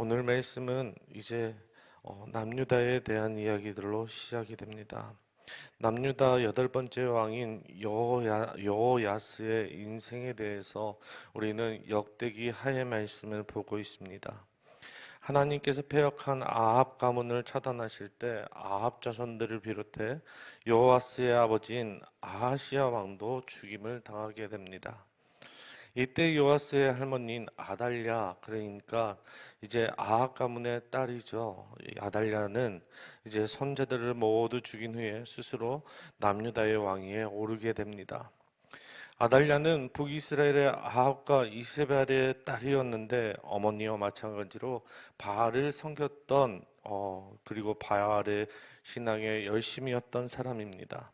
오늘 말씀은 이제 남유다에 대한 이야기들로 시작이 됩니다. 남유다 여덟 번째 왕인 여호야스의 인생에 대해서 우리는 역대기 하의 말씀을 보고 있습니다. 하나님께서 패역한 아합 가문을 차단하실 때 아합 자손들을 비롯해 여호와스의 아버지인 아하시야 왕도 죽임을 당하게 됩니다. 이때 요아스의 할머니인 아달랴, 그러니까 이제 아합 가문의 딸이죠. 이 아달랴는 이제 손자들을 모두 죽인 후에 스스로 남유다의 왕위에 오르게 됩니다. 아달랴는 북이스라엘의 아합과 이세벨의 딸이었는데 어머니와 마찬가지로 바알을 섬겼던 그리고 바알의 신앙에 열심이었던 사람입니다.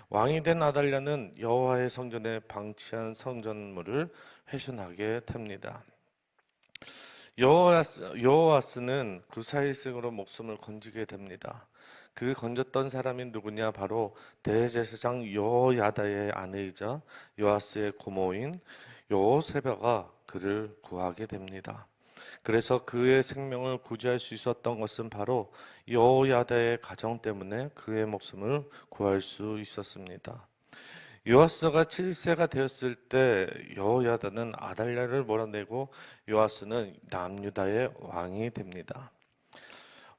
왕이 된 아달랴는 여호와의 성전에 방치한 성전물을 훼손하게 됩니다. 여호와스는 구사일승으로 목숨을 건지게 됩니다. 그 건졌던 사람이 누구냐? 바로 대제사장 여호야다의 아내이자 요아스의 고모인 여호세바가 그를 구하게 됩니다. 그래서 그의 생명을 구제할 수 있었던 것은 바로 여호야다의 가정 때문에 그의 목숨을 구할 수 있었습니다. 요아스가 7세가 되었을 때 여호야다는 아달랴를 몰아내고 요아스는 남유다의 왕이 됩니다.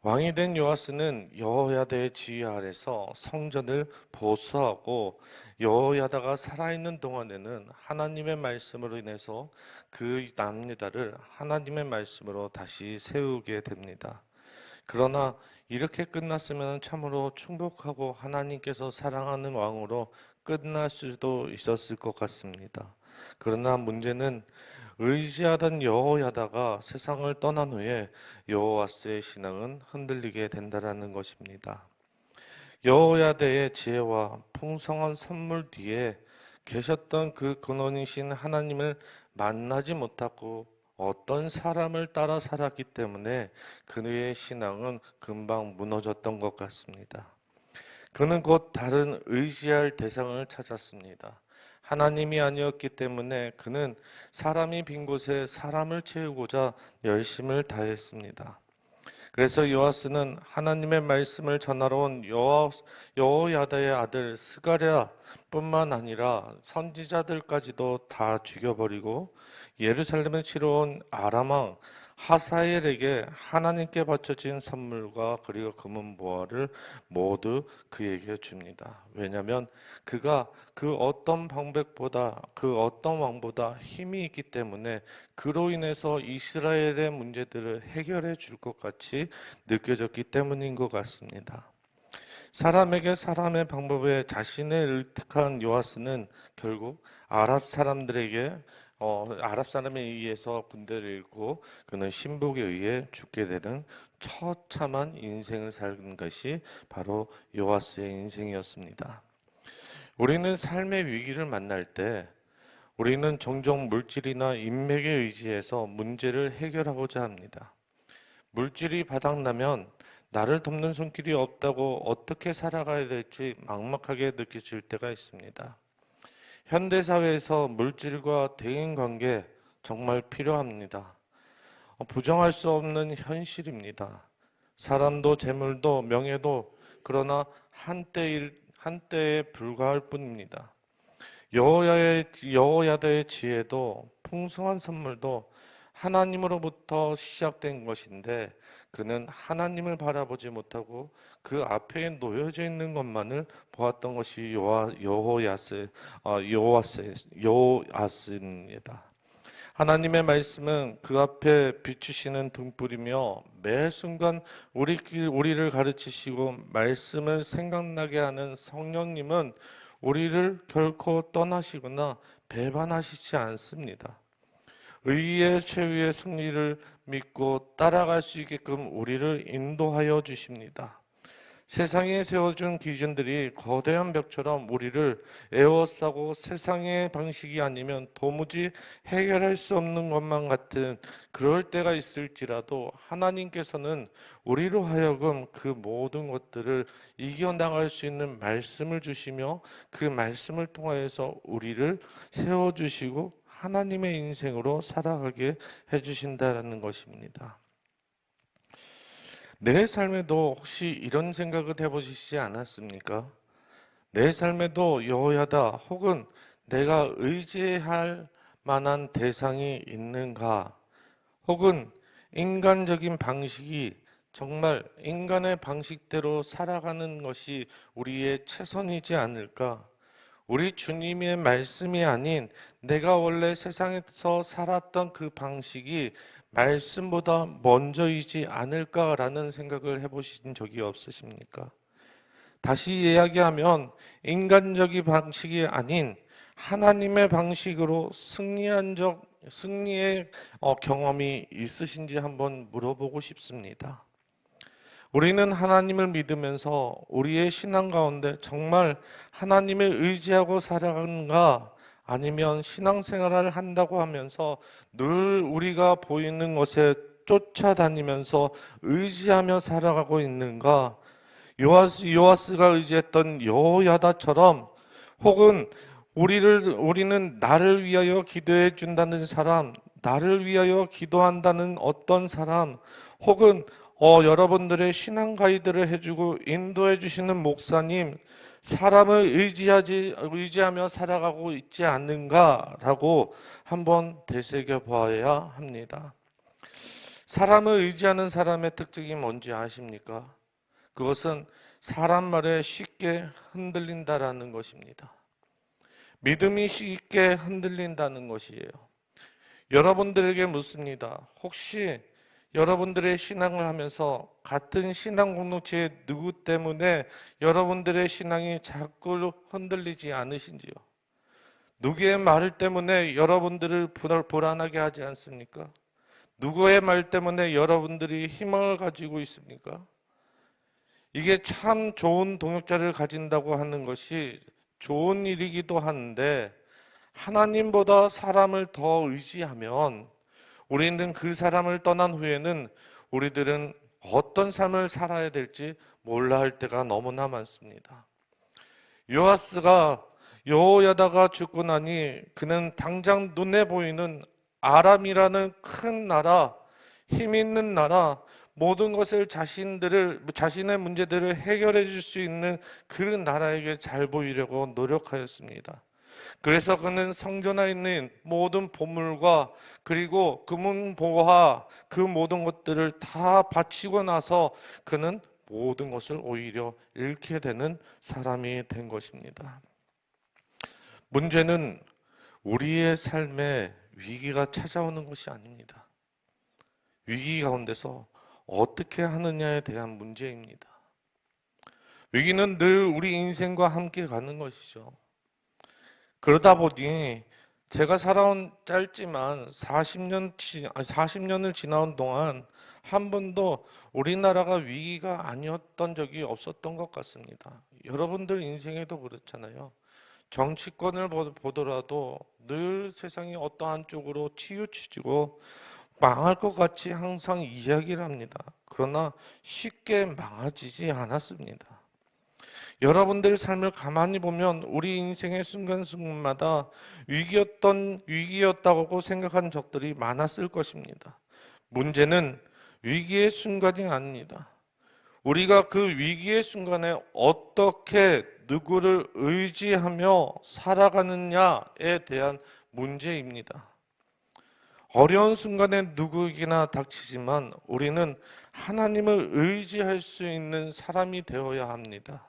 왕이 된 요아스는 여호야다의 지휘 아래서 성전을 보수하고 여호야다가 살아있는 동안에는 하나님의 말씀으로 인해서 그 남유다를 하나님의 말씀으로 다시 세우게 됩니다. 그러나 이렇게 끝났으면 참으로 충복하고 하나님께서 사랑하는 왕으로 끝날 수도 있었을 것 같습니다. 그러나 문제는 의지하던 여호야다가 세상을 떠난 후에 여호와스의 신앙은 흔들리게 된다라는 것입니다. 여호야다의 지혜와 풍성한 선물 뒤에 계셨던 그 근원이신 하나님을 만나지 못하고 어떤 사람을 따라 살았기 때문에 그의 신앙은 금방 무너졌던 것 같습니다. 그는 곧 다른 의지할 대상을 찾았습니다. 하나님이 아니었기 때문에 그는 사람이 빈 곳에 사람을 채우고자 열심을 다했습니다. 그래서 요아스는 하나님의 말씀을 전하러 온 여호야다의 아들 스가랴뿐만 아니라 선지자들까지도 다 죽여버리고 예루살렘을 치러 온 아람 왕 하사엘에게 하나님께 바쳐진 선물과 그리고 금은 보화를 모두 그에게 줍니다. 왜냐하면 그가 그 어떤 방백보다 그 어떤 왕보다 힘이 있기 때문에 그로 인해서 이스라엘의 문제들을 해결해 줄 것 같이 느껴졌기 때문인 것 같습니다. 사람에게 사람의 방법에 자신을 의탁한 요아스는 결국 아랍 사람에 의해서 군대를 잃고 그는 신복에 의해 죽게 되는 처참한 인생을 산 것이 바로 요아스의 인생이었습니다. 우리는 삶의 위기를 만날 때 우리는 종종 물질이나 인맥에 의지해서 문제를 해결하고자 합니다. 물질이 바닥나면 나를 돕는 손길이 없다고 어떻게 살아가야 될지 막막하게 느껴질 때가 있습니다. 현대사회에서 물질과 대인관계 정말 필요합니다. 부정할 수 없는 현실입니다. 사람도 재물도 명예도 그러나 한때에 불과할 뿐입니다. 여호야다의 지혜도 풍성한 선물도 하나님으로부터 시작된 것인데 그는 하나님을 바라보지 못하고 그 앞에 놓여져 있는 것만을 보았던 것이 여호야스입니다. 하나님의 말씀은 그 앞에 비추시는 등불이며 매 순간 우리를 가르치시고 말씀을 생각나게 하는 성령님은 우리를 결코 떠나시거나 배반하시지 않습니다. 의의 최후의 승리를 믿고 따라갈 수 있게끔 우리를 인도하여 주십니다. 세상에 세워준 기준들이 거대한 벽처럼 우리를 에워싸고 세상의 방식이 아니면 도무지 해결할 수 없는 것만 같은 그럴 때가 있을지라도 하나님께서는 우리로 하여금 그 모든 것들을 이겨나갈 수 있는 말씀을 주시며 그 말씀을 통하여서 우리를 세워주시고 하나님의 인생으로 살아가게 해주신다는 것입니다. 내 삶에도 혹시 이런 생각을 해보시지 않았습니까? 내 삶에도 여호야다 혹은 내가 의지할 만한 대상이 있는가? 혹은 인간적인 방식이 정말 인간의 방식대로 살아가는 것이 우리의 최선이지 않을까? 우리 주님의 말씀이 아닌 내가 원래 세상에서 살았던 그 방식이 말씀보다 먼저이지 않을까라는 생각을 해보신 적이 없으십니까? 다시 이야기하면 인간적인 방식이 아닌 하나님의 방식으로 승리의 경험이 있으신지 한번 물어보고 싶습니다. 우리는 하나님을 믿으면서 우리의 신앙 가운데 정말 하나님을 의지하고 살아가는가, 아니면 신앙생활을 한다고 하면서 늘 우리가 보이는 것에 쫓아다니면서 의지하며 살아가고 있는가? 요아스가 의지했던 여호야다처럼, 혹은 우리는 나를 위하여 기도해 준다는 사람, 나를 위하여 기도한다는 어떤 사람, 혹은 여러분들의 신앙 가이드를 해주고 인도해 주시는 목사님, 사람을 의지하며 살아가고 있지 않는가라고 한번 되새겨 보아야 합니다. 사람을 의지하는 사람의 특징이 뭔지 아십니까? 그것은 사람 말에 쉽게 흔들린다라는 것입니다. 믿음이 쉽게 흔들린다는 것이에요. 여러분들에게 묻습니다. 혹시 여러분들의 신앙을 하면서 같은 신앙 공동체의 누구 때문에 여러분들의 신앙이 자꾸 흔들리지 않으신지요? 누구의 말 때문에 여러분들을 불안하게 하지 않습니까? 누구의 말 때문에 여러분들이 희망을 가지고 있습니까? 이게 참 좋은 동역자를 가진다고 하는 것이 좋은 일이기도 한데, 하나님보다 사람을 더 의지하면 우리는 그 사람을 떠난 후에는 우리들은 어떤 삶을 살아야 될지 몰라 할 때가 너무나 많습니다. 요아스가 여호야다가 죽고 나니 그는 당장 눈에 보이는 아람이라는 큰 나라, 힘 있는 나라, 모든 것을 자신의 문제들을 해결해 줄 수 있는 그 나라에게 잘 보이려고 노력하였습니다. 그래서 그는 성전에 있는 모든 보물과 그리고 금은보화, 그 모든 것들을 다 바치고 나서 그는 모든 것을 오히려 잃게 되는 사람이 된 것입니다. 문제는 우리의 삶에 위기가 찾아오는 것이 아닙니다. 위기 가운데서 어떻게 하느냐에 대한 문제입니다. 위기는 늘 우리 인생과 함께 가는 것이죠. 그러다 보니 제가 살아온 짧지만 40년을 지나온 동안 한 번도 우리나라가 위기가 아니었던 적이 없었던 것 같습니다. 여러분들 인생에도 그렇잖아요. 정치권을 보더라도 늘 세상이 어떠한 쪽으로 치우치고 망할 것 같이 항상 이야기를 합니다. 그러나 쉽게 망하지 않았습니다. 여러분들의 삶을 가만히 보면 우리 인생의 순간순간마다 위기였다고 생각한 적들이 많았을 것입니다. 문제는 위기의 순간이 아닙니다. 우리가 그 위기의 순간에 어떻게 누구를 의지하며 살아가느냐에 대한 문제입니다. 어려운 순간에 누구에게나 닥치지만 우리는 하나님을 의지할 수 있는 사람이 되어야 합니다.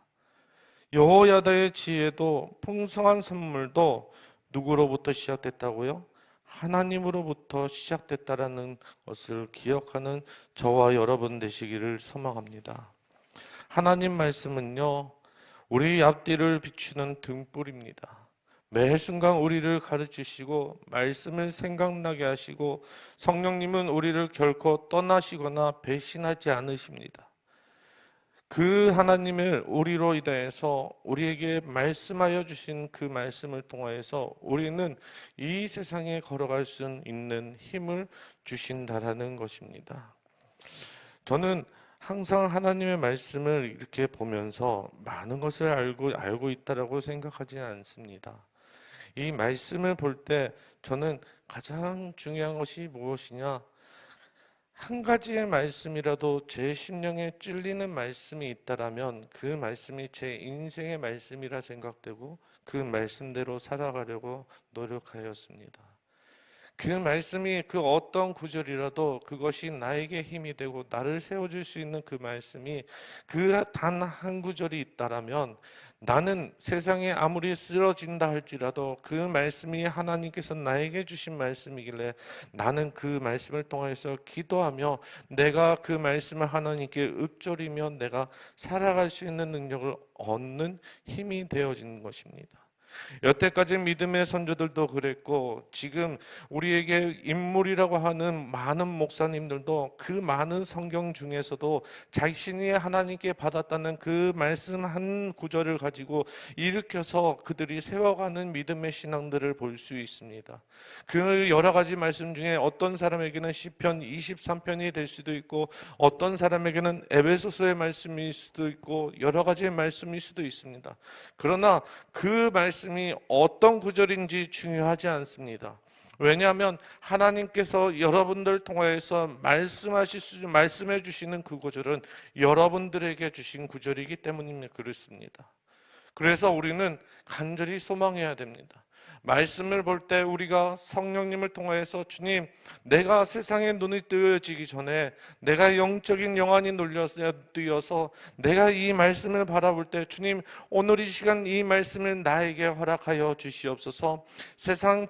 여호야다의 지혜도 풍성한 선물도 누구로부터 시작됐다고요? 하나님으로부터 시작됐다라는 것을 기억하는 저와 여러분 되시기를 소망합니다. 하나님 말씀은요, 우리 앞뒤를 비추는 등불입니다. 매 순간 우리를 가르치시고 말씀을 생각나게 하시고, 성령님은 우리를 결코 떠나시거나 배신하지 않으십니다. 그 하나님을 우리로 인해서 우리에게 말씀하여 주신 그 말씀을 통하여서 우리는 이 세상에 걸어갈 수 있는 힘을 주신다라는 것입니다. 저는 항상 하나님의 말씀을 이렇게 보면서 많은 것을 알고 있다라고 생각하지 않습니다. 이 말씀을 볼 때 저는 가장 중요한 것이 무엇이냐? 한 가지의 말씀이라도 제 심령에 찔리는 말씀이 있다라면 그 말씀이 제 인생의 말씀이라 생각되고 그 말씀대로 살아가려고 노력하였습니다. 그 말씀이 그 어떤 구절이라도 그것이 나에게 힘이 되고 나를 세워줄 수 있는 그 말씀이 그 단 한 구절이 있다라면 나는 세상에 아무리 쓰러진다 할지라도 그 말씀이 하나님께서 나에게 주신 말씀이길래 나는 그 말씀을 통해서 기도하며 내가 그 말씀을 하나님께 읊조리며 내가 살아갈 수 있는 능력을 얻는 힘이 되어지는 것입니다. 여태까지 믿음의 선조들도 그랬고 지금 우리에게 인물이라고 하는 많은 목사님들도 그 많은 성경 중에서도 자신이 하나님께 받았다는 그 말씀 한 구절을 가지고 일으켜서 그들이 세워가는 믿음의 신앙들을 볼 수 있습니다. 그 여러 가지 말씀 중에 어떤 사람에게는 시편 23편이 될 수도 있고 어떤 사람에게는 에베소서의 말씀일 수도 있고 여러 가지의 말씀일 수도 있습니다. 그러나 그 말씀이 어떤 구절인지 중요하지 않습니다. 왜냐하면 하나님께서 여러분들 통해서 말씀해 주시는 그 구절은 여러분들에게 주신 구절이기 때문입니다. 그렇습니다. 그래서 우리는 간절히 소망해야 됩니다. 말씀을 볼 때 우리가 성령님을 통해서 주님, 내가 세상의 눈이 뜨여지기 전에 내가 영적인 영안이 뜨여서 내가 이 말씀을 바라볼 때 주님, 오늘 이 시간 이 말씀을 나에게 허락하여 주시옵소서. 세상의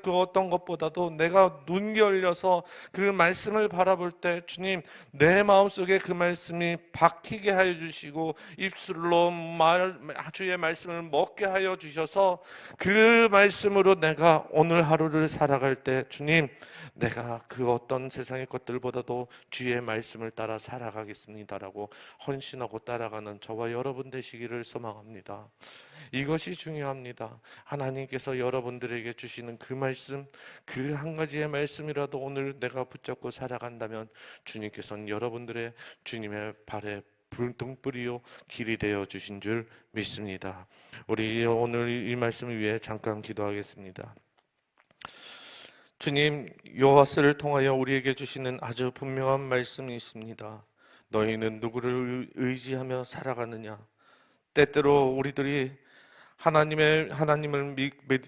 그 어떤 것보다도 내가 눈이 열려서 그 말씀을 바라볼 때 주님, 내 마음속에 그 말씀이 박히게 하여 주시고 입술로 주의 말씀을 먹게 하여 주셔서 그 말씀으로 내가 오늘 하루를 살아갈 때 주님, 내가 그 어떤 세상의 것들보다도 주의 말씀을 따라 살아가겠습니다라고 헌신하고 따라가는 저와 여러분 되시기를 소망합니다. 이것이 중요합니다. 하나님께서 여러분들에게 주시는 그 말씀, 그 한 가지의 말씀이라도 오늘 내가 붙잡고 살아간다면 주님께서는 여러분들의 주님의 발에 등불이요 길이 되어 주신 줄 믿습니다. 우리 오늘 이 말씀을 위해 잠깐 기도하겠습니다. 주님, 요하스를 통하여 우리에게 주시는 아주 분명한 말씀이 있습니다. 너희는 누구를 의지하며 살아가느냐? 때때로 우리들이 하나님을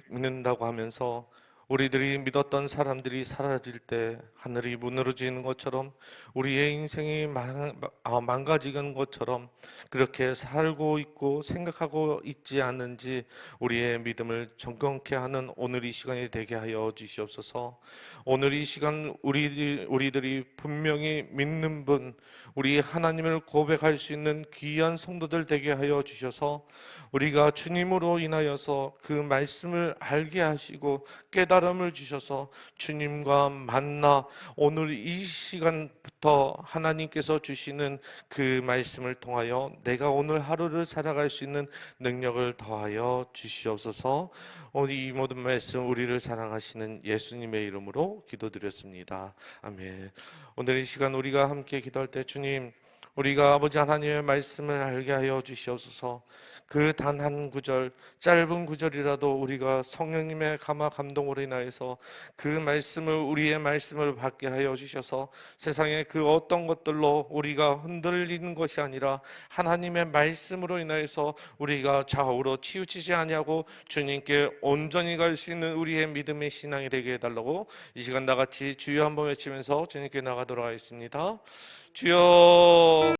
믿는다고 하면서 우리들이 믿었던 사람들이 사라질 때 하늘이 무너지는 것처럼 우리의 인생이 망가지는 것처럼 그렇게 살고 있고 생각하고 있지 않는지 우리의 믿음을 점검케 하는 오늘 이 시간이 되게 하여 주시옵소서. 오늘 이 시간 우리들이 분명히 믿는 분, 우리 하나님을 고백할 수 있는 귀한 성도들 되게 하여 주셔서 우리가 주님으로 인하여서 그 말씀을 알게 하시고 깨달음을 주셔서 주님과 만나 오늘 이 시간부터 하나님께서 주시는 그 말씀을 통하여 내가 오늘 하루를 살아갈 수 있는 능력을 더하여 주시옵소서. 오늘 이 모든 말씀 우리를 사랑하시는 예수님의 이름으로 기도드렸습니다. 아멘. 오늘 이 시간 우리가 함께 기도할 때 주님, 우리가 아버지 하나님의 말씀을 알게 하여 주시옵소서. 그 단 한 구절, 짧은 구절이라도 우리가 성령님의 감동으로 인하여서 그 말씀을, 우리의 말씀을 받게 하여 주셔서 세상의 그 어떤 것들로 우리가 흔들리는 것이 아니라 하나님의 말씀으로 인하여서 우리가 좌우로 치우치지 아니하고 주님께 온전히 갈 수 있는 우리의 믿음의 신앙이 되게 해달라고 이 시간 나같이 주여 한번 외치면서 주님께 나가도록 하겠습니다. 주여.